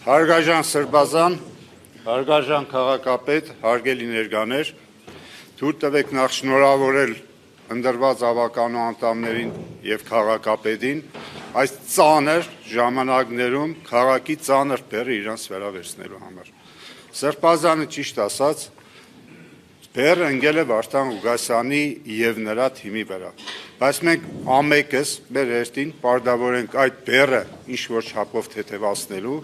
Հարգարժան Սրբազան, հարգարժան քաղաքապետ, հարգելի ներկաներ, թույլ տվեք նախ շնորհավորել ընտրված ավականու անդամներին եւ քաղաքապետին այս ծանր ժամանակներում քաղաքի ծանր բեռը իրանց վերավերցնելու համար։ Սրբազանը ճիշտ ասած բեռը ընկել է Վարդան Ղուկասյանի եւ նրա թիմի վրա, բայց մենք ամենքս մեր հերթին պարտավոր ենք այդ բեռը ինչ որ չափով թեթևացնելու,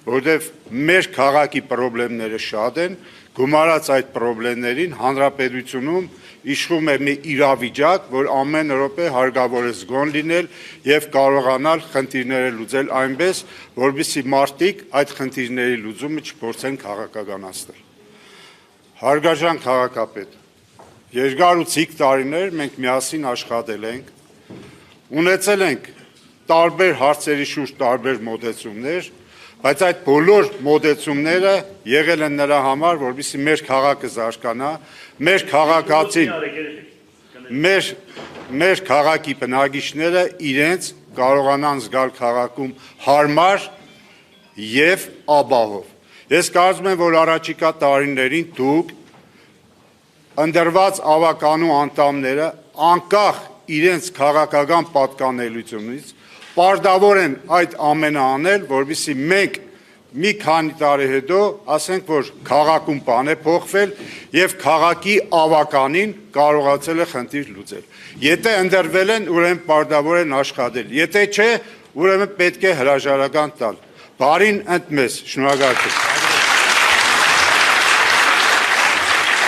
որովհետև մեր քաղաքի խնդիրները շատ են, գումարած այդ խնդիրներին հանրապետությունում իշխում է մի իրավիճակ, որ ամեն րոպե հարկավոր է զգոն լինել եւ կարողանալ խնդիրները լուծել այնպես, որպեսզի մարդիկ այդ խնդիրների լուծումը չփորձեն քաղաքականացնել։ Հարգարժան քաղաքապետ, երկար ու ցիկ տարիներ մենք միասին աշխատել ենք, ունեցել ենք տարբեր հարցերի շուրջ տարբեր մոտեցումներ, բայց այդ բոլոր մոտեցումները եղել են նրա համար, որպեսզի մեր քաղաքը զարգանա, մեր քաղաքացին, մեր քաղաքի բնակիչները իրենց կարողանան զգալ քաղաքում հարմար եւ ապահով։ Ես կարծում եմ, որ առաջիկա տարիներին դուք ընտրված ավականու անդամները անկախ իրենց քաղաքական պատկանելությունից պարտավոր են այդ ամենը անել, որպեսզի մենք մի քանի տարի հետո ասենք, որ քաղաքում բան է փոխվել եւ քաղաքի ավականին կարողացել է խնդիր լուծել։ Եթե ընտրվել են, ուրեմն պարտավոր են աշխատել։ Եթե չէ, ուրեմն պետք է հրաժարական տալ։ Բարին ընդ մեզ, շնորհակալություն։